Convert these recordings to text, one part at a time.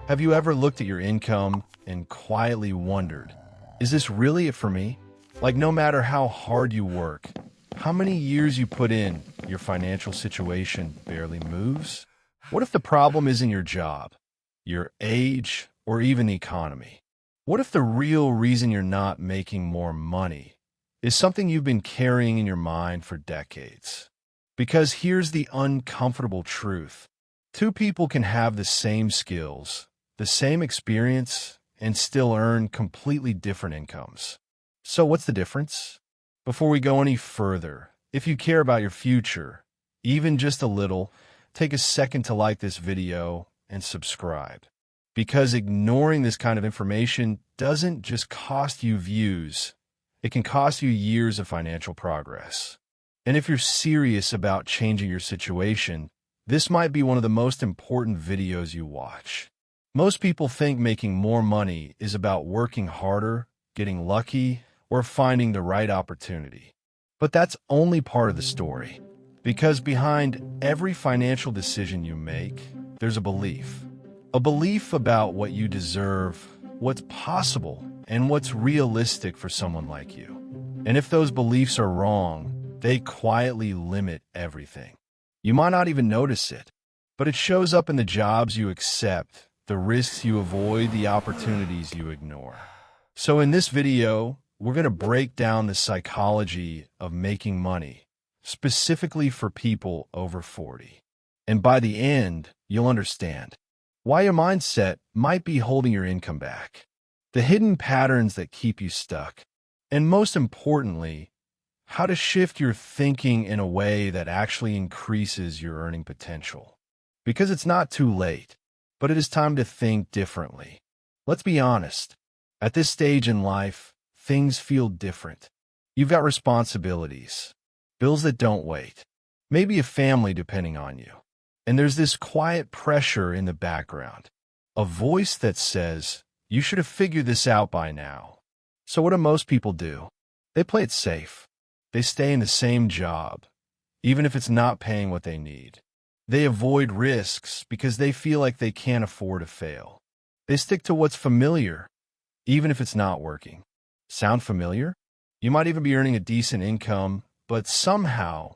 Have you ever looked at your income and quietly wondered, is this really it for me? Like, no matter how hard you work, how many years you put in, your financial situation barely moves? What if the problem isn't your job, your age, or even the economy? What if the real reason you're not making more money is something you've been carrying in your mind for decades? Because here's the uncomfortable truth. Two people can have the same skills, the same experience, and still earn completely different incomes. So what's the difference? Before we go any further, if you care about your future, even just a little, take a second to like this video and subscribe. Because ignoring this kind of information doesn't just cost you views, it can cost you years of financial progress. And if you're serious about changing your situation, this might be one of the most important videos you watch. Most people think making more money is about working harder, getting lucky, or finding the right opportunity. But that's only part of the story. Because behind every financial decision you make, there's a belief. A belief about what you deserve, what's possible, and what's realistic for someone like you. And if those beliefs are wrong, they quietly limit everything. You might not even notice it, but it shows up in the jobs you accept, the risks you avoid, the opportunities you ignore. So in this video, we're going to break down the psychology of making money, specifically for people over 40. And by the end, you'll understand why your mindset might be holding your income back, the hidden patterns that keep you stuck, and most importantly, how to shift your thinking in a way that actually increases your earning potential. Because it's not too late, but it is time to think differently. Let's be honest. At this stage in life, things feel different. You've got responsibilities, bills that don't wait, maybe a family depending on you. And there's this quiet pressure in the background, a voice that says, you should have figured this out by now. So what do most people do? They play it safe. They stay in the same job, even if it's not paying what they need. They avoid risks because they feel like they can't afford to fail. They stick to what's familiar, even if it's not working. Sound familiar? You might even be earning a decent income, but somehow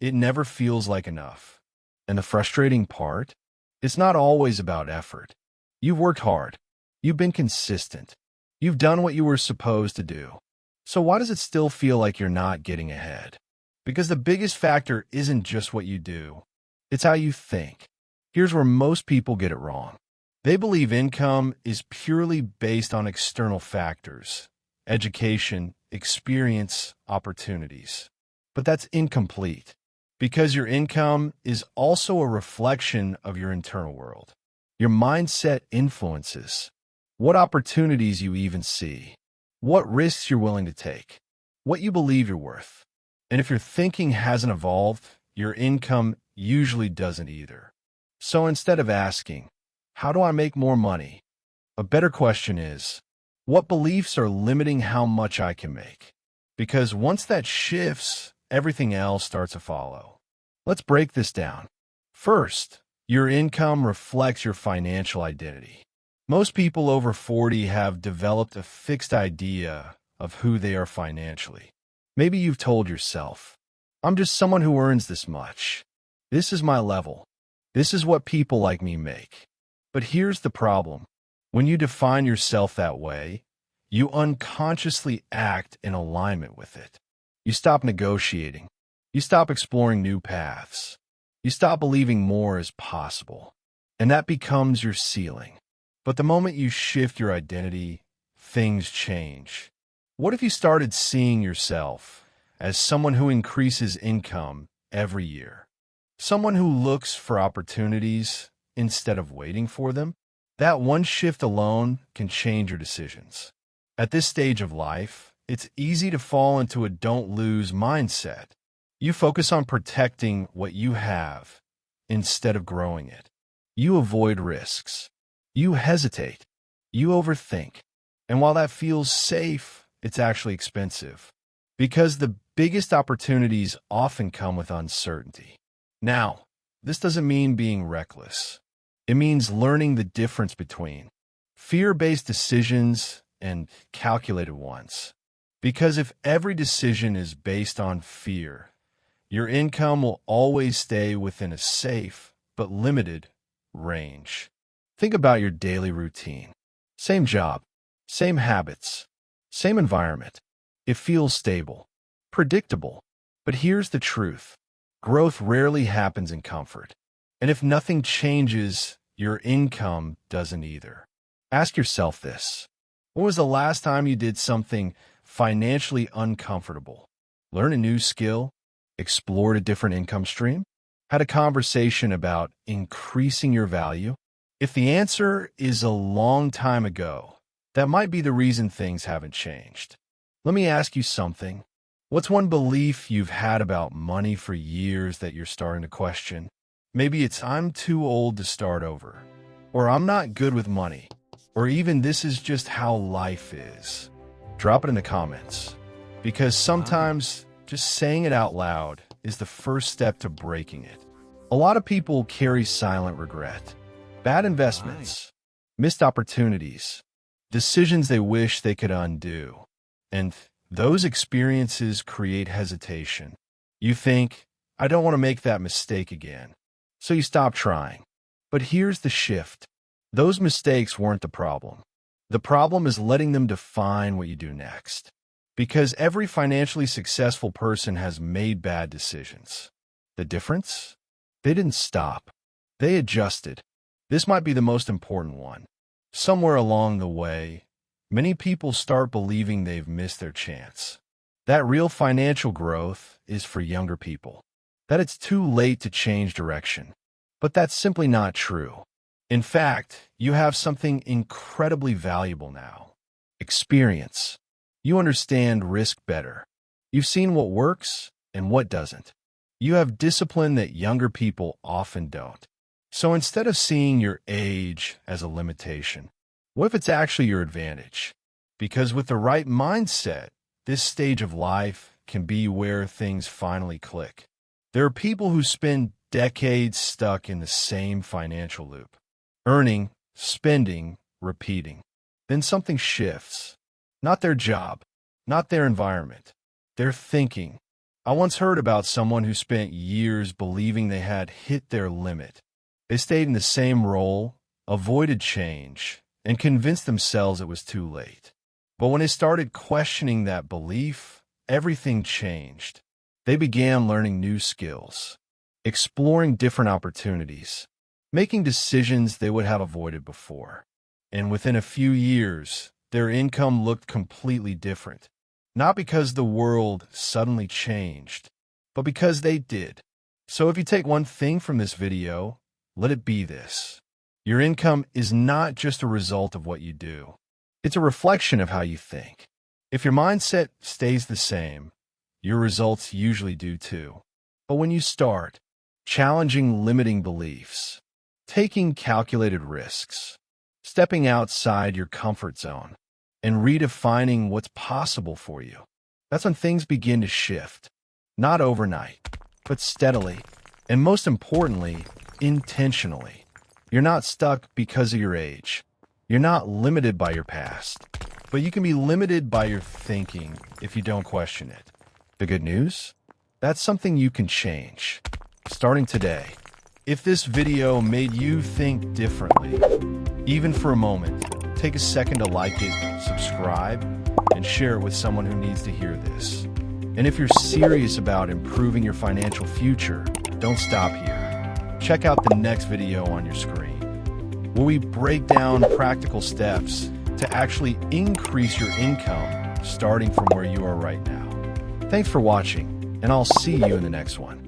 it never feels like enough. And the frustrating part? It's not always about effort. You've worked hard. You've been consistent. You've done what you were supposed to do. So why does it still feel like you're not getting ahead? Because the biggest factor isn't just what you do. It's how you think. Here's where most people get it wrong. They believe income is purely based on external factors, education, experience, opportunities. But that's incomplete, because your income is also a reflection of your internal world. Your mindset influences what opportunities you even see, what risks you're willing to take, what you believe you're worth. And if your thinking hasn't evolved, your income usually doesn't either. So instead of asking, how do I make more money? A better question is, what beliefs are limiting how much I can make? Because once that shifts, everything else starts to follow. Let's break this down. First, your income reflects your financial identity. Most people over 40 have developed a fixed idea of who they are financially. Maybe you've told yourself, I'm just someone who earns this much. This is my level. This is what people like me make. But here's the problem. When you define yourself that way, you unconsciously act in alignment with it. You stop negotiating. You stop exploring new paths. You stop believing more is possible. And that becomes your ceiling. But the moment you shift your identity, things change. What if you started seeing yourself as someone who increases income every year? Someone who looks for opportunities instead of waiting for them? That one shift alone can change your decisions. At this stage of life, it's easy to fall into a don't lose mindset. You focus on protecting what you have instead of growing it. You avoid risks. You hesitate. You overthink. And while that feels safe, it's actually expensive. Because the biggest opportunities often come with uncertainty. Now, this doesn't mean being reckless. It means learning the difference between fear-based decisions and calculated ones. Because if every decision is based on fear, your income will always stay within a safe but limited range. Think about your daily routine. Same job, same habits, same environment. It feels stable, predictable. But here's the truth. Growth rarely happens in comfort. And if nothing changes, your income doesn't either. Ask yourself this. When was the last time you did something financially uncomfortable? Learn a new skill? Explored a different income stream? Had a conversation about increasing your value? If the answer is a long time ago, that might be the reason things haven't changed. Let me ask you something. What's one belief you've had about money for years that you're starting to question? Maybe it's I'm too old to start over, or I'm not good with money, or even this is just how life is. Drop it in the comments, because sometimes just saying it out loud is the first step to breaking it. A lot of people carry silent regret, bad investments, missed opportunities, decisions they wish they could undo, and those experiences create hesitation. You think, I don't want to make that mistake again. So you stop trying. But here's the shift. Those mistakes weren't the problem. The problem is letting them define what you do next. Because every financially successful person has made bad decisions. The difference? They didn't stop. They adjusted. This might be the most important one. Somewhere along the way, many people start believing they've missed their chance. That real financial growth is for younger people. That it's too late to change direction. But that's simply not true. In fact, you have something incredibly valuable now. Experience. You understand risk better. You've seen what works and what doesn't. You have discipline that younger people often don't. So instead of seeing your age as a limitation, what if it's actually your advantage? Because with the right mindset, this stage of life can be where things finally click. There are people who spend decades stuck in the same financial loop. Earning, spending, repeating. Then something shifts. Not their job, not their environment, their thinking. I once heard about someone who spent years believing they had hit their limit. They stayed in the same role, avoided change, and convinced themselves it was too late. But when they started questioning that belief, everything changed. They began learning new skills, exploring different opportunities, making decisions they would have avoided before. And within a few years, their income looked completely different. Not because the world suddenly changed, but because they did. So if you take one thing from this video, let it be this. Your income is not just a result of what you do. It's a reflection of how you think. If your mindset stays the same, your results usually do too. But when you start challenging limiting beliefs, taking calculated risks, stepping outside your comfort zone, and redefining what's possible for you, that's when things begin to shift. Not overnight, but steadily, and most importantly, intentionally. You're not stuck because of your age. You're not limited by your past, but you can be limited by your thinking if you don't question it. The good news? That's something you can change, starting today. If this video made you think differently, even for a moment, take a second to like it, subscribe, and share it with someone who needs to hear this. And if you're serious about improving your financial future, don't stop here. Check out the next video on your screen, where we break down practical steps to actually increase your income starting from where you are right now. Thanks for watching, and I'll see you in the next one.